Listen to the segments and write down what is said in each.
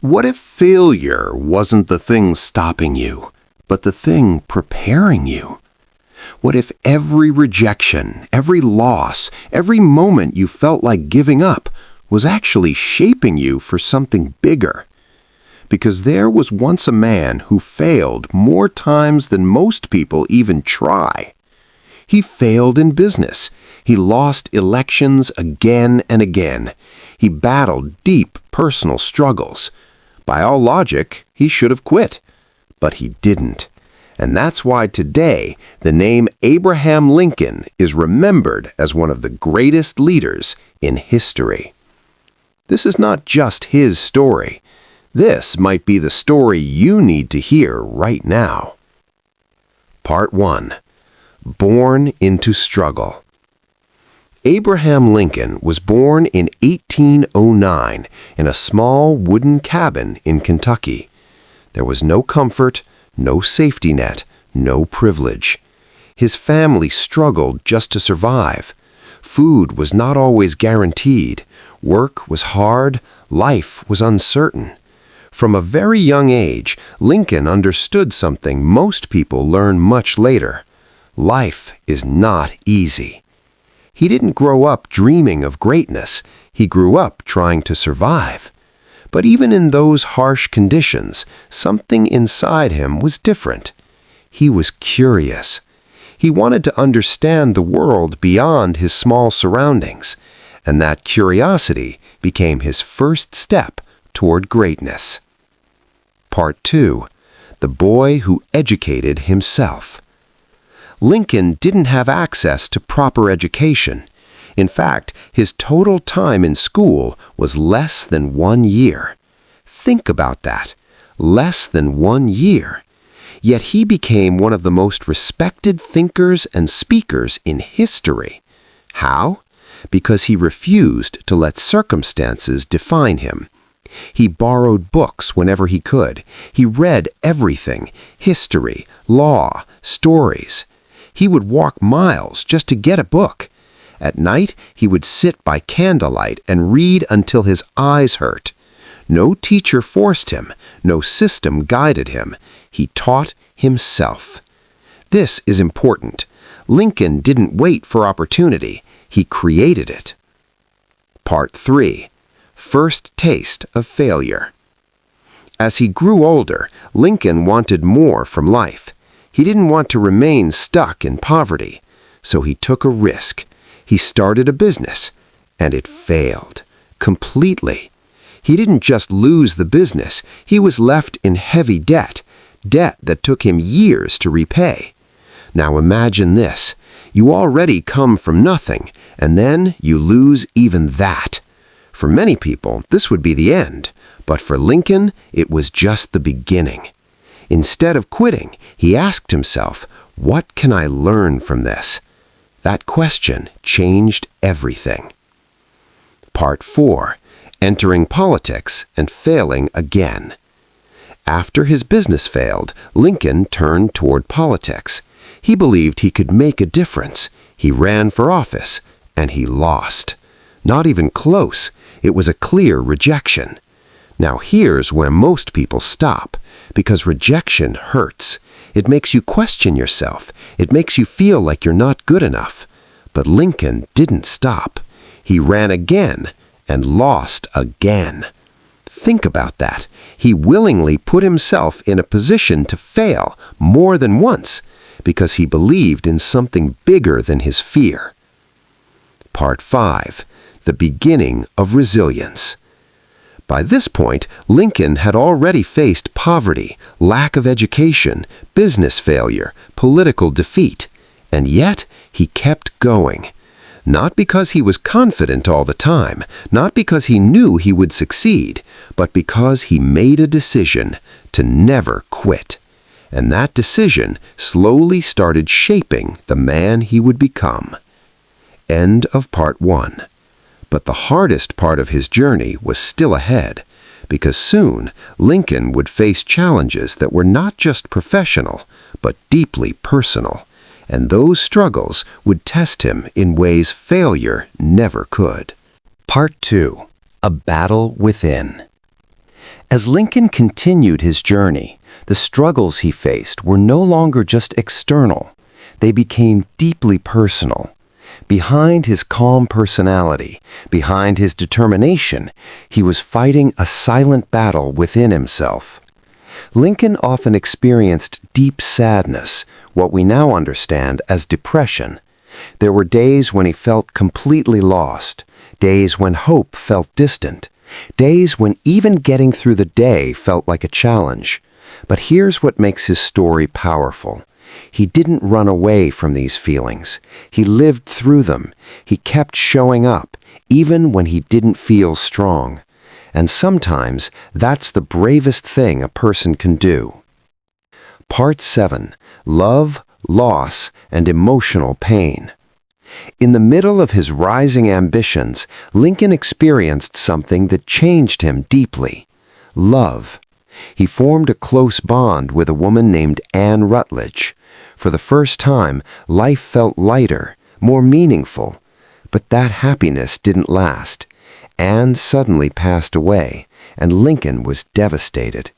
What if failure wasn't the thing stopping you, but the thing preparing you? What if every rejection, every loss, every moment you felt like giving up was actually shaping you for something bigger? Because there was once a man who failed more times than most people even try. He failed in business. He lost elections again and again. He battled deep personal struggles. By all logic, he should have quit. But he didn't. And that's why today, the name Abraham Lincoln is remembered as one of the greatest leaders in history. This is not just his story. This might be the story you need to hear right now. Part 1. Born into Struggle. Abraham Lincoln was born in 1809 in a small wooden cabin in Kentucky. There was no comfort, no safety net, no privilege. His family struggled just to survive. Food was not always guaranteed. Work was hard. Life was uncertain. From a very young age, Lincoln understood something most people learn much later. Life is not easy. He didn't grow up dreaming of greatness. He grew up trying to survive. But even in those harsh conditions, something inside him was different. He was curious. He wanted to understand the world beyond his small surroundings, and that curiosity became his first step toward greatness. Part 2. The Boy Who Educated Himself. Lincoln didn't have access to proper education. In fact, his total time in school was less than 1 year. Think about that. Less than 1 year. Yet he became one of the most respected thinkers and speakers in history. How? Because he refused to let circumstances define him. He borrowed books whenever he could. He read everything: history, law, stories. He would walk miles just to get a book. At night, he would sit by candlelight and read until his eyes hurt. No teacher forced him. No system guided him. He taught himself. This is important. Lincoln didn't wait for opportunity. He created it. Part 3. First Taste of Failure. As he grew older, Lincoln wanted more from life. He didn't want to remain stuck in poverty, so he took a risk. He started a business, and it failed. Completely. He didn't just lose the business, he was left in heavy debt that took him years to repay. Now imagine this. You already come from nothing, and then you lose even that. For many people, this would be the end, but for Lincoln, it was just the beginning. Instead of quitting, he asked himself, what can I learn from this? That question changed everything. Part 4. Entering politics and failing again. After his business failed, Lincoln turned toward politics. He believed he could make a difference. He ran for office, and he lost. Not even close. It was a clear rejection. Now here's where most people stop, because rejection hurts. It makes you question yourself. It makes you feel like you're not good enough. But Lincoln didn't stop. He ran again and lost again. Think about that. He willingly put himself in a position to fail more than once because he believed in something bigger than his fear. Part 5. The Beginning of Resilience. By this point, Lincoln had already faced poverty, lack of education, business failure, political defeat, and yet he kept going. Not because he was confident all the time, not because he knew he would succeed, but because he made a decision to never quit. And that decision slowly started shaping the man he would become. End of Part 1. But the hardest part of his journey was still ahead, because soon Lincoln would face challenges that were not just professional, but deeply personal, and those struggles would test him in ways failure never could. Part 2. A Battle Within. As Lincoln continued his journey, the struggles he faced were no longer just external. They became deeply personal. Behind his calm personality, behind his determination, he was fighting a silent battle within himself. Lincoln often experienced deep sadness, what we now understand as depression. There were days when he felt completely lost, days when hope felt distant, days when even getting through the day felt like a challenge. But here's what makes his story powerful. He didn't run away from these feelings. He lived through them. He kept showing up, even when he didn't feel strong. And sometimes that's the bravest thing a person can do. Part 7. Love, Loss, and Emotional Pain. In the middle of his rising ambitions, Lincoln experienced something that changed him deeply: love. He formed a close bond with a woman named Anne Rutledge. For the first time, life felt lighter, more meaningful. But that happiness didn't last. Anne suddenly passed away, and Lincoln was devastated.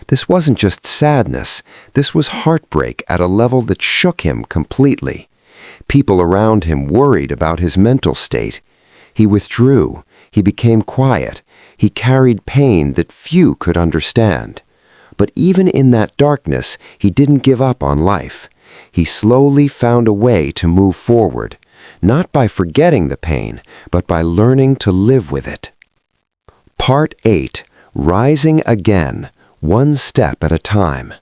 This wasn't just sadness, this was heartbreak at a level that shook him completely. People around him worried about his mental state. He withdrew, he became quiet, he carried pain that few could understand. But even in that darkness, he didn't give up on life. He slowly found a way to move forward, not by forgetting the pain, but by learning to live with it. Part 8. Rising Again, One Step at a Time.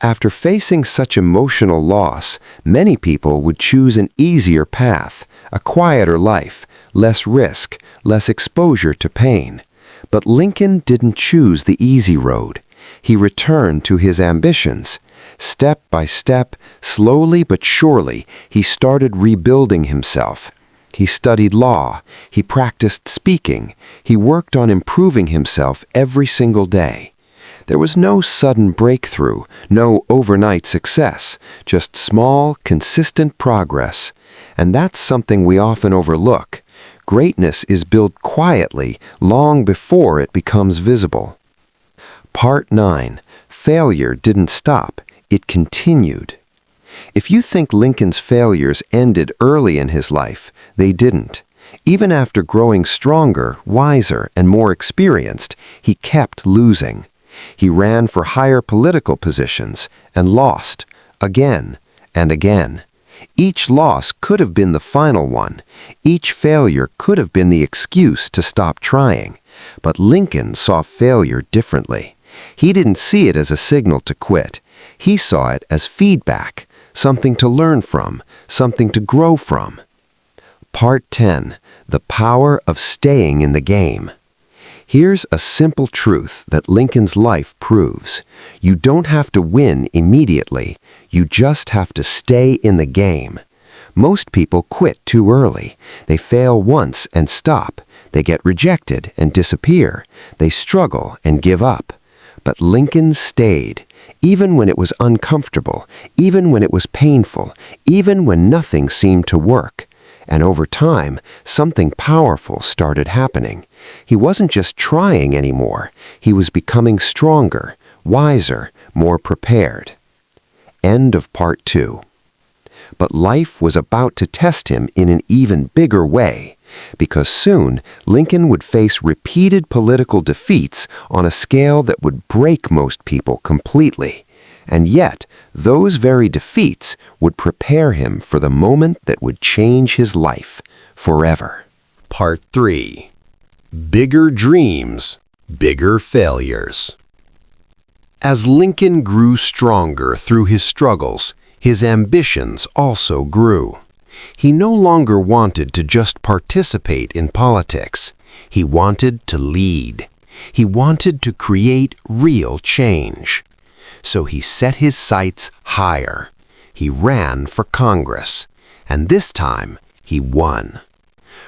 After facing such emotional loss, many people would choose an easier path, a quieter life, less risk, less exposure to pain. But Lincoln didn't choose the easy road. He returned to his ambitions. Step by step, slowly but surely, he started rebuilding himself. He studied law, he practiced speaking, he worked on improving himself every single day. There was no sudden breakthrough, no overnight success, just small, consistent progress. And that's something we often overlook. Greatness is built quietly, long before it becomes visible. Part 9. Failure didn't stop, it continued. If you think Lincoln's failures ended early in his life, they didn't. Even after growing stronger, wiser, and more experienced, he kept losing. He ran for higher political positions and lost, again and again. Each loss could have been the final one. Each failure could have been the excuse to stop trying. But Lincoln saw failure differently. He didn't see it as a signal to quit. He saw it as feedback, something to learn from, something to grow from. Part 10. The Power of Staying in the Game. Here's a simple truth that Lincoln's life proves. You don't have to win immediately. You just have to stay in the game. Most people quit too early. They fail once and stop. They get rejected and disappear. They struggle and give up. But Lincoln stayed, even when it was uncomfortable, even when it was painful, even when nothing seemed to work. And over time, something powerful started happening. He wasn't just trying anymore. He was becoming stronger, wiser, more prepared. End of Part 2. But life was about to test him in an even bigger way, because soon Lincoln would face repeated political defeats on a scale that would break most people completely. And yet, those very defeats would prepare him for the moment that would change his life forever. Part 3. Bigger Dreams, Bigger Failures. As Lincoln grew stronger through his struggles, his ambitions also grew. He no longer wanted to just participate in politics. He wanted to lead. He wanted to create real change. So he set his sights higher. He ran for Congress, and this time he won.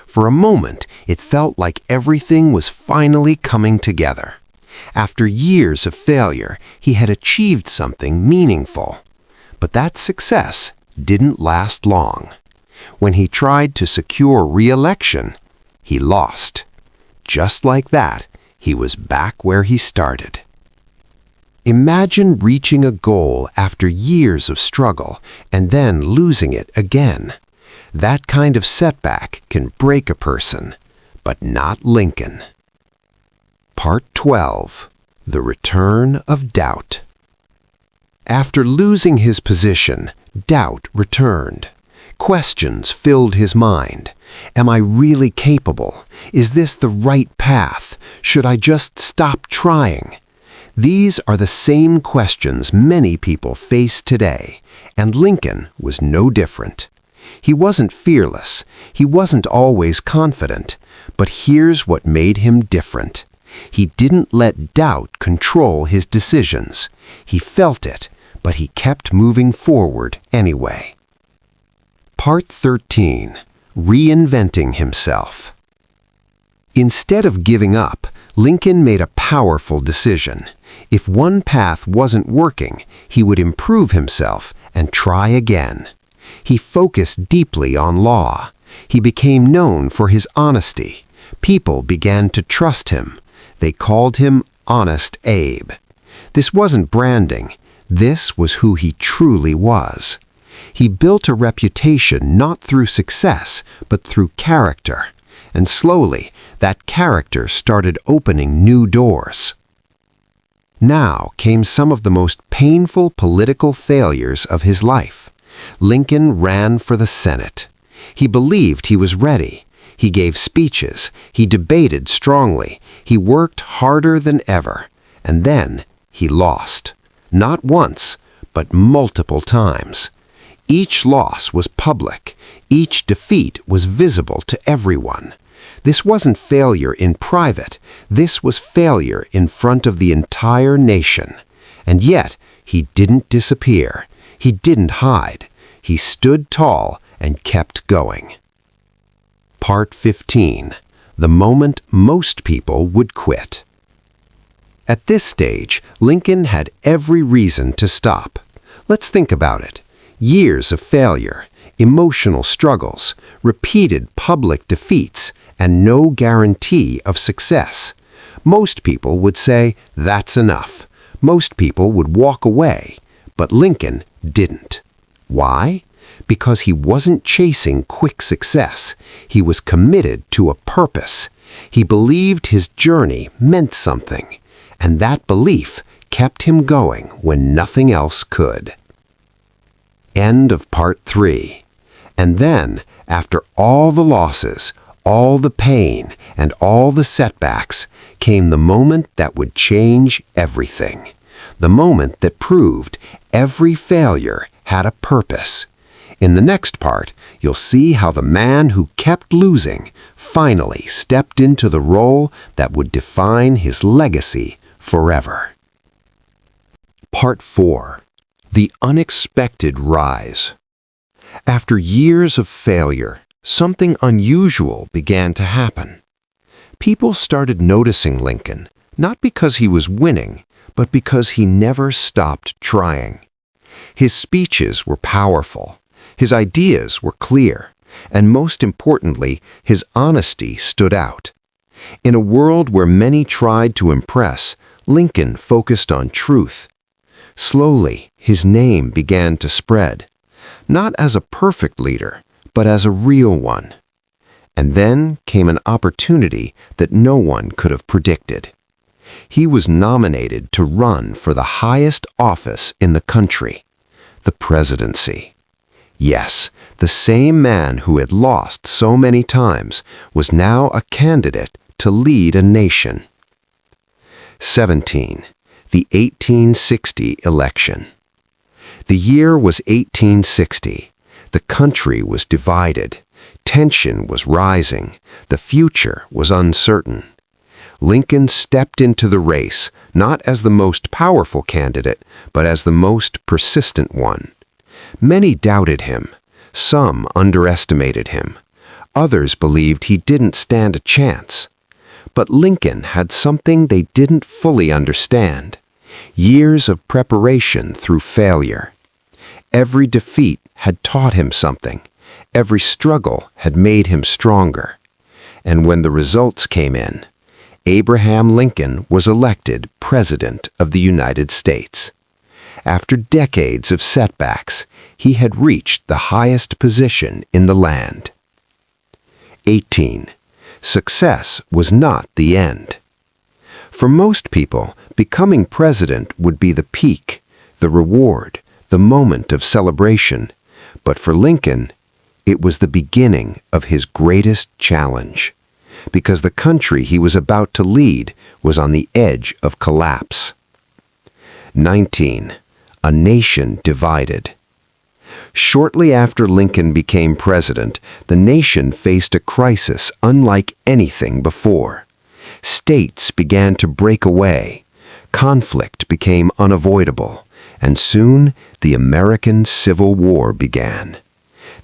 For a moment, it felt like everything was finally coming together. After years of failure, he had achieved something meaningful. But that success didn't last long. When he tried to secure re-election, he lost. Just like that, he was back where he started. Imagine reaching a goal after years of struggle and then losing it again. That kind of setback can break a person, but not Lincoln. Part 12. The Return of Doubt. After losing his position, doubt returned. Questions filled his mind. Am I really capable? Is this the right path? Should I just stop trying? These are the same questions many people face today, and Lincoln was no different. He wasn't fearless, he wasn't always confident, but here's what made him different. He didn't let doubt control his decisions. He felt it, but he kept moving forward anyway. Part 13. Reinventing himself. Instead of giving up, Lincoln made a powerful decision. If one path wasn't working, he would improve himself and try again. He focused deeply on law. He became known for his honesty. People began to trust him. They called him Honest Abe. This wasn't branding. This was who he truly was. He built a reputation not through success, but through character. And slowly, that character started opening new doors. Now came some of the most painful political failures of his life. Lincoln ran for the Senate. He believed he was ready. He gave speeches. He debated strongly. He worked harder than ever. And then he lost. Not once, but multiple times. Each loss was public. Each defeat was visible to everyone. This wasn't failure in private. This was failure in front of the entire nation. And yet, he didn't disappear. He didn't hide. He stood tall and kept going. Part 15. The moment most people would quit. At this stage, Lincoln had every reason to stop. Let's think about it. Years of failure, emotional struggles, repeated public defeats, and no guarantee of success. Most people would say, that's enough. Most people would walk away, but Lincoln didn't. Why? Because he wasn't chasing quick success. He was committed to a purpose. He believed his journey meant something, and that belief kept him going when nothing else could. End of Part 3. And then, after all the losses, all the pain, and all the setbacks, came the moment that would change everything. The moment that proved every failure had a purpose. In the next part, you'll see how the man who kept losing finally stepped into the role that would define his legacy forever. Part 4. The Unexpected Rise. After years of failure, something unusual began to happen. People started noticing Lincoln, not because he was winning, but because he never stopped trying. His speeches were powerful, his ideas were clear, and most importantly, his honesty stood out. In a world where many tried to impress, Lincoln focused on truth. Slowly, his name began to spread, not as a perfect leader, but as a real one. And then came an opportunity that no one could have predicted. He was nominated to run for the highest office in the country, the presidency. Yes, the same man who had lost so many times was now a candidate to lead a nation. 17. The 1860 election. The year was 1860. The country was divided. Tension was rising. The future was uncertain. Lincoln stepped into the race, not as the most powerful candidate, but as the most persistent one. Many doubted him. Some underestimated him. Others believed he didn't stand a chance. But Lincoln had something they didn't fully understand. Years of preparation through failure. Every defeat had taught him something. Every struggle had made him stronger. And when the results came in, Abraham Lincoln was elected President of the United States. After decades of setbacks, he had reached the highest position in the land. 18. Success was not the end. For most people, becoming president would be the peak, the reward, the moment of celebration. But for Lincoln, it was the beginning of his greatest challenge, because the country he was about to lead was on the edge of collapse. 19. A nation divided. Shortly after Lincoln became president, the nation faced a crisis unlike anything before. States began to break away. Conflict became unavoidable, and soon the American Civil War began.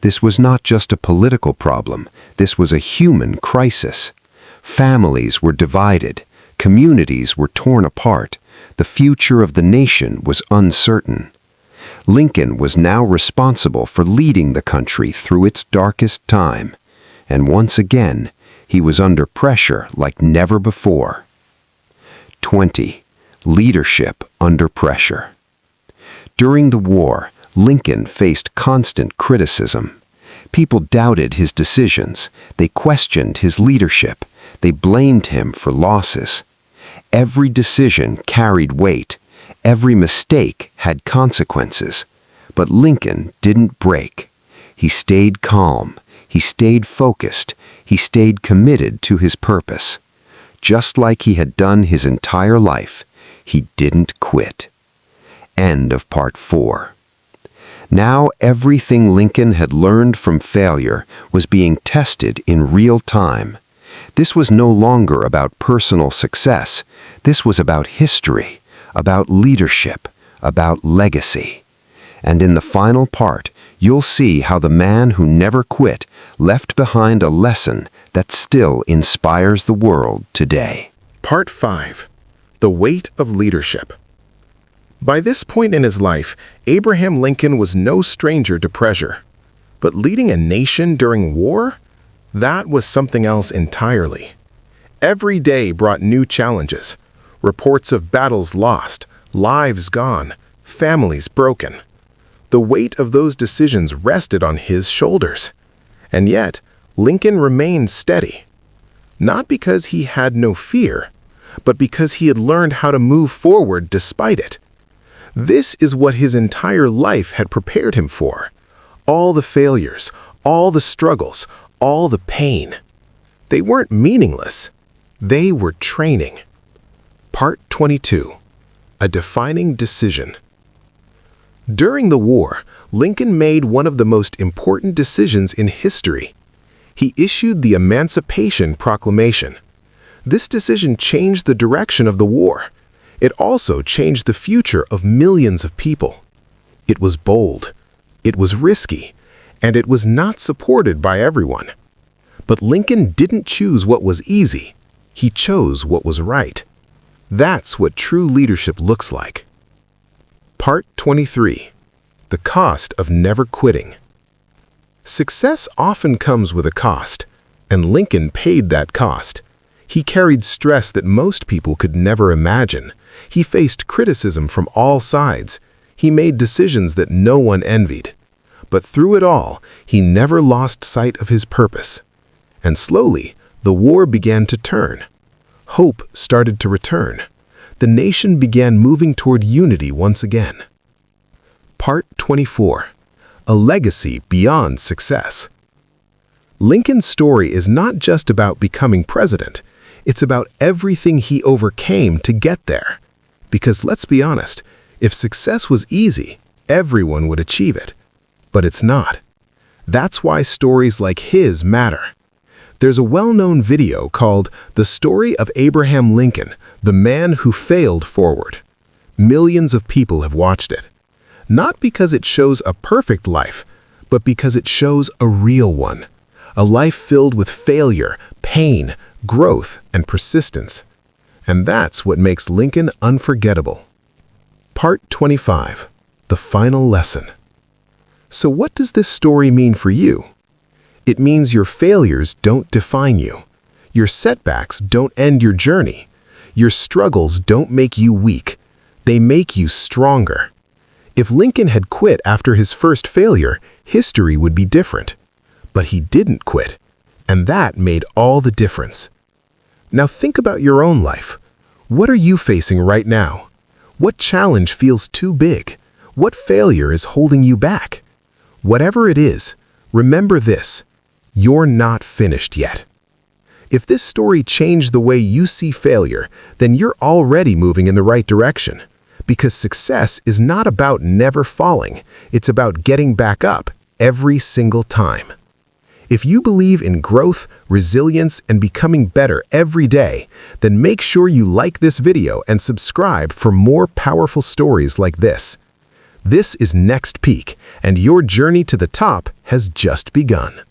This was not just a political problem, this was a human crisis. Families were divided, communities were torn apart, the future of the nation was uncertain. Lincoln was now responsible for leading the country through its darkest time, and once again, he was under pressure like never before. 20. Leadership under pressure. During the war, Lincoln faced constant criticism. People doubted his decisions, they questioned his leadership, they blamed him for losses. Every decision carried weight, every mistake had consequences. But Lincoln didn't break. He stayed calm, he stayed focused, he stayed committed to his purpose. Just like he had done his entire life, he didn't quit. End of part 4. Now everything Lincoln had learned from failure was being tested in real time. This was no longer about personal success. This was about history, about leadership, about legacy. And in the final part, you'll see how the man who never quit left behind a lesson that still inspires the world today. Part 5. The Weight of Leadership. By this point in his life, Abraham Lincoln was no stranger to pressure. But leading a nation during war? That was something else entirely. Every day brought new challenges. Reports of battles lost, lives gone, families broken. The weight of those decisions rested on his shoulders. And yet, Lincoln remained steady. Not because he had no fear, but because he had learned how to move forward despite it. This is what his entire life had prepared him for. All the failures, all the struggles, all the pain. They weren't meaningless. They were training. Part 22. A Defining Decision. During the war, Lincoln made one of the most important decisions in history. He issued the Emancipation Proclamation. This decision changed the direction of the war. It also changed the future of millions of people. It was bold, it was risky, and it was not supported by everyone. But Lincoln didn't choose what was easy. He chose what was right. That's what true leadership looks like. Part 23. The Cost of Never Quitting. Success often comes with a cost, and Lincoln paid that cost. He carried stress that most people could never imagine. He faced criticism from all sides. He made decisions that no one envied. But through it all, he never lost sight of his purpose. And slowly, the war began to turn. Hope started to return. The nation began moving toward unity once again. Part 24. A Legacy Beyond Success. Lincoln's story is not just about becoming president. It's about everything he overcame to get there. Because let's be honest, if success was easy, everyone would achieve it. But it's not. That's why stories like his matter. There's a well-known video called The Story of Abraham Lincoln, the Man Who Failed Forward. Millions of people have watched it. Not because it shows a perfect life, but because it shows a real one. A life filled with failure, pain, growth, and persistence. And that's what makes Lincoln unforgettable. Part 25. The Final Lesson. So what does this story mean for you? It means your failures don't define you. Your setbacks don't end your journey. Your struggles don't make you weak. They make you stronger. If Lincoln had quit after his first failure, history would be different. But he didn't quit, and that made all the difference. Now think about your own life. What are you facing right now? What challenge feels too big? What failure is holding you back? Whatever it is, remember this: you're not finished yet. If this story changed the way you see failure, then you're already moving in the right direction. Because success is not about never falling, it's about getting back up every single time. If you believe in growth, resilience, and becoming better every day, then make sure you like this video and subscribe for more powerful stories like this. This is Next Peak, and your journey to the top has just begun.